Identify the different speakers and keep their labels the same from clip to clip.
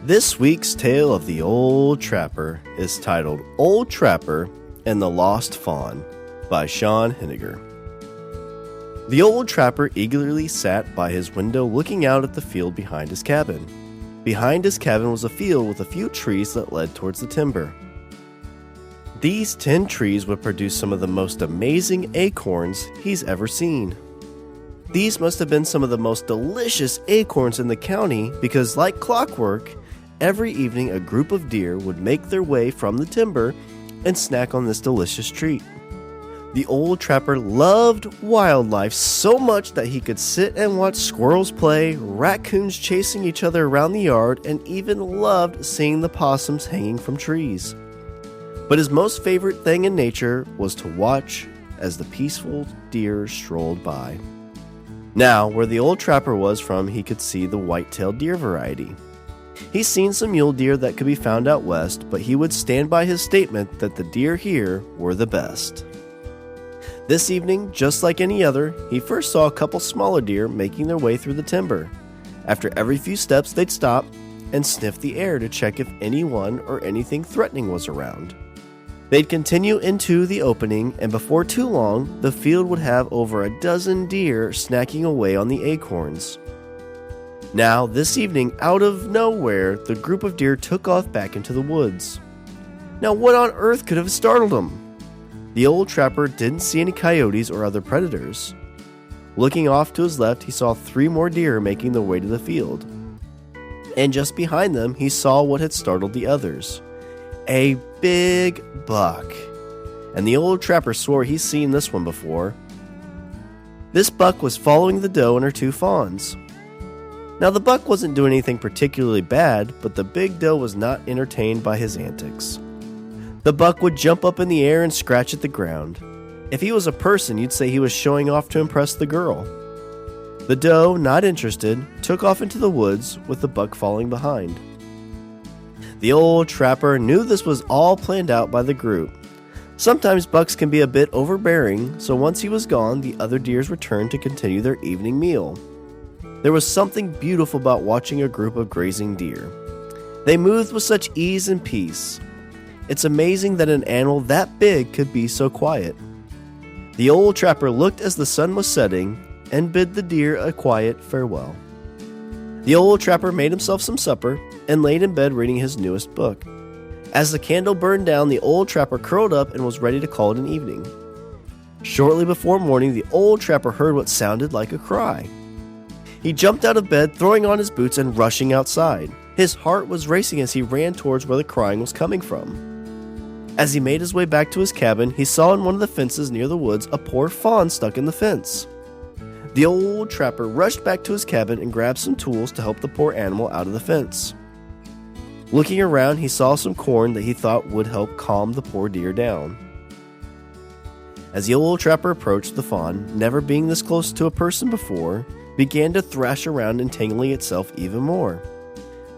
Speaker 1: This week's tale of the Old Trapper is titled Old Trapper and the Lost Fawn by Shawn Henninger. The old trapper eagerly sat by his window looking out at the field behind his cabin. Behind his cabin was a field with a few trees that led towards the timber. These 10 trees would produce some of the most amazing acorns he's ever seen. These must have been some of the most delicious acorns in the county because, like clockwork, every evening a group of deer would make their way from the timber and snack on this delicious treat. The old trapper loved wildlife so much that he could sit and watch squirrels play, raccoons chasing each other around the yard, and even loved seeing the possums hanging from trees. But his most favorite thing in nature was to watch as the peaceful deer strolled by. Now, where the old trapper was from, he could see the white-tailed deer variety. He's seen some mule deer that could be found out west, but he would stand by his statement that the deer here were the best. This evening, just like any other, he first saw a couple smaller deer making their way through the timber. After every few steps, they'd stop and sniff the air to check if anyone or anything threatening was around. They'd continue into the opening, and before too long, the field would have over a dozen deer snacking away on the acorns. Now, this evening, out of nowhere, the group of deer took off back into the woods. Now, what on earth could have startled them? The old trapper didn't see any coyotes or other predators. Looking off to his left, he saw 3 more deer making their way to the field. And just behind them, he saw what had startled the others. A big buck. And the old trapper swore he's seen this one before. This buck was following the doe and her 2 fawns. Now, the buck wasn't doing anything particularly bad, but the big doe was not entertained by his antics. The buck would jump up in the air and scratch at the ground. If he was a person, you'd say he was showing off to impress the girl. The doe, not interested, took off into the woods with the buck following behind. The old trapper knew this was all planned out by the group. Sometimes bucks can be a bit overbearing, so once he was gone, the other deers returned to continue their evening meal. There was something beautiful about watching a group of grazing deer. They moved with such ease and peace. It's amazing that an animal that big could be so quiet. The old trapper looked as the sun was setting and bid the deer a quiet farewell. The old trapper made himself some supper and laid in bed reading his newest book. As the candle burned down, the old trapper curled up and was ready to call it an evening. Shortly before morning, the old trapper heard what sounded like a cry. He jumped out of bed, throwing on his boots and rushing outside. His heart was racing as he ran towards where the crying was coming from. As he made his way back to his cabin, he saw in one of the fences near the woods a poor fawn stuck in the fence. The old trapper rushed back to his cabin and grabbed some tools to help the poor animal out of the fence. Looking around, he saw some corn that he thought would help calm the poor deer down. As the old trapper approached, the fawn, never being this close to a person before, began to thrash around, entangling itself even more.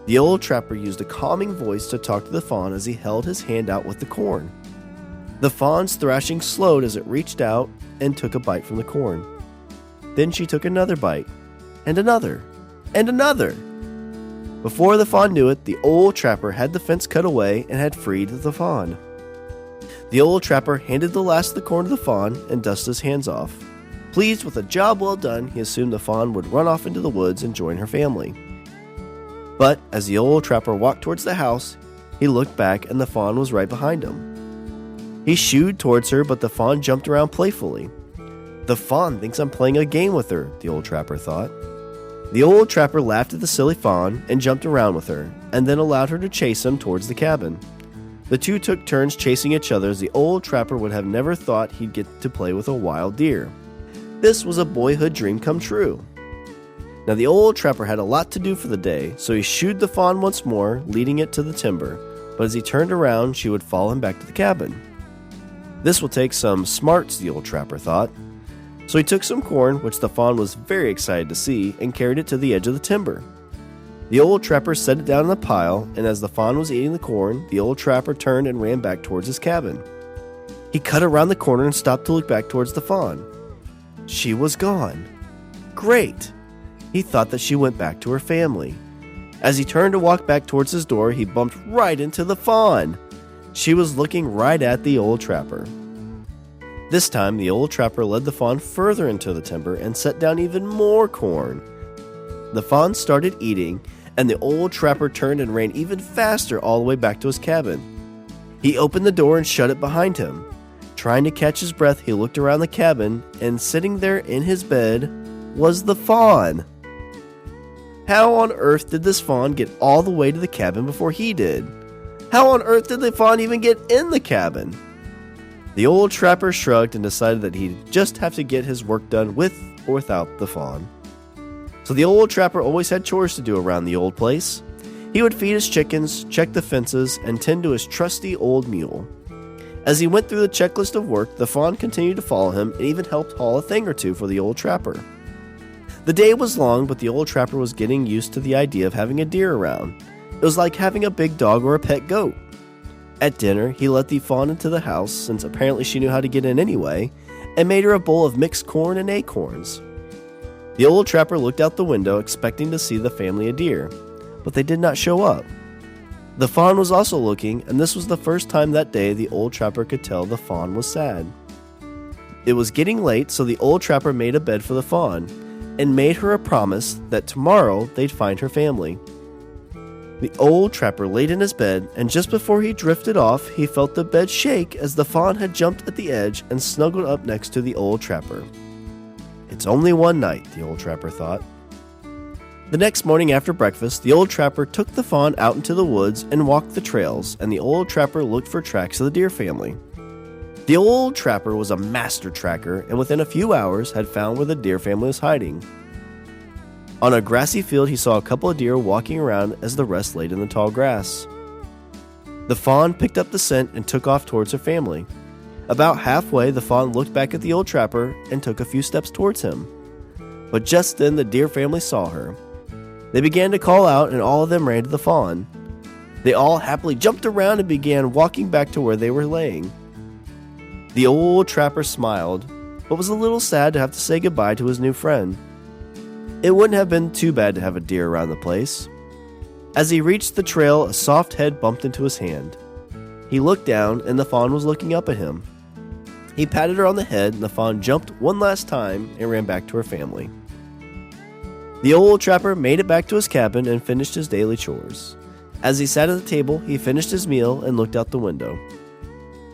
Speaker 1: The old trapper used a calming voice to talk to the fawn as he held his hand out with the corn. The fawn's thrashing slowed as it reached out and took a bite from the corn. Then she took another bite, and another, and another. Before the fawn knew it, the old trapper had the fence cut away and had freed the fawn. The old trapper handed the last of the corn to the fawn and dusted his hands off. Pleased with a job well done, he assumed the fawn would run off into the woods and join her family. But as the old trapper walked towards the house, he looked back and the fawn was right behind him. He shooed towards her, but the fawn jumped around playfully. The fawn thinks I'm playing a game with her, the old trapper thought. The old trapper laughed at the silly fawn and jumped around with her, and then allowed her to chase him towards the cabin. The two took turns chasing each other as the old trapper would have never thought he'd get to play with a wild deer. This was a boyhood dream come true. Now the old trapper had a lot to do for the day, so he shooed the fawn once more, leading it to the timber, but as he turned around, she would follow him back to the cabin. This will take some smarts, the old trapper thought. So he took some corn, which the fawn was very excited to see, and carried it to the edge of the timber. The old trapper set it down in a pile, and as the fawn was eating the corn, the old trapper turned and ran back towards his cabin. He cut around the corner and stopped to look back towards the fawn. She was gone. Great! He thought that she went back to her family. As he turned to walk back towards his door, he bumped right into the Fawn. She was looking right at the old trapper. This time, the old trapper led the Fawn further into the timber and set down even more corn. The Fawn started eating, and the old trapper turned and ran even faster all the way back to his cabin. He opened the door and shut it behind him. Trying to catch his breath, he looked around the cabin, and sitting there in his bed was the Fawn. How on earth did this Fawn get all the way to the cabin before he did? How on earth did the Fawn even get in the cabin? The old trapper shrugged and decided that he'd just have to get his work done with or without the Fawn. So the old trapper always had chores to do around the old place. He would feed his chickens, check the fences, and tend to his trusty old mule. As he went through the checklist of work, the Fawn continued to follow him and even helped haul a thing or two for the old trapper. The day was long, but the old trapper was getting used to the idea of having a deer around. It was like having a big dog or a pet goat. At dinner, he let the Fawn into the house, since apparently she knew how to get in anyway, and made her a bowl of mixed corn and acorns. The old trapper looked out the window, expecting to see the family of deer, but they did not show up. The Fawn was also looking, and this was the first time that day the old trapper could tell the Fawn was sad. It was getting late, so the old trapper made a bed for the Fawn, and made her a promise that tomorrow they'd find her family. The old trapper laid in his bed, and just before he drifted off, he felt the bed shake as the Fawn had jumped at the edge and snuggled up next to the old trapper. It's only one night, the old trapper thought. The next morning after breakfast, the old trapper took the Fawn out into the woods and walked the trails, and the old trapper looked for tracks of the deer family. The old trapper was a master tracker, and within a few hours had found where the deer family was hiding. On a grassy field, he saw a couple of deer walking around as the rest laid in the tall grass. The Fawn picked up the scent and took off towards her family. About halfway, the Fawn looked back at the old trapper and took a few steps towards him. But just then, the deer family saw her. They began to call out, and all of them ran to the Fawn. They all happily jumped around and began walking back to where they were laying. The old trapper smiled, but was a little sad to have to say goodbye to his new friend. It wouldn't have been too bad to have a deer around the place. As he reached the trail, a soft head bumped into his hand. He looked down, and the Fawn was looking up at him. He patted her on the head, and the Fawn jumped one last time and ran back to her family. The old trapper made it back to his cabin and finished his daily chores. As he sat at the table, he finished his meal and looked out the window.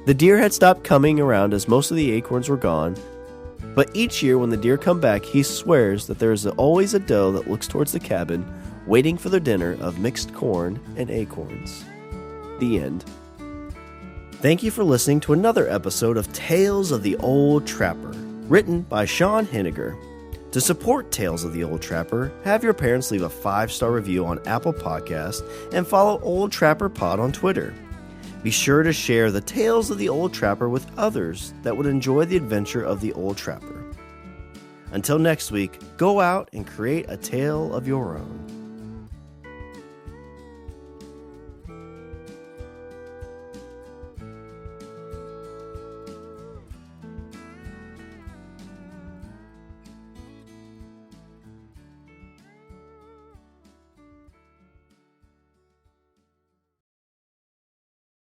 Speaker 1: The deer had stopped coming around as most of the acorns were gone, but each year when the deer come back, he swears that there is always a doe that looks towards the cabin, waiting for their dinner of mixed corn and acorns. The end. Thank you for listening to another episode of Tales of the Old Trapper, written by Shawn Henninger. To support Tales of the Old Trapper, have your parents leave a 5-star review on Apple Podcasts and follow Old Trapper Pod on Twitter. Be sure to share the Tales of the Old Trapper with others that would enjoy the adventure of the Old Trapper. Until next week, go out and create a tale of your own.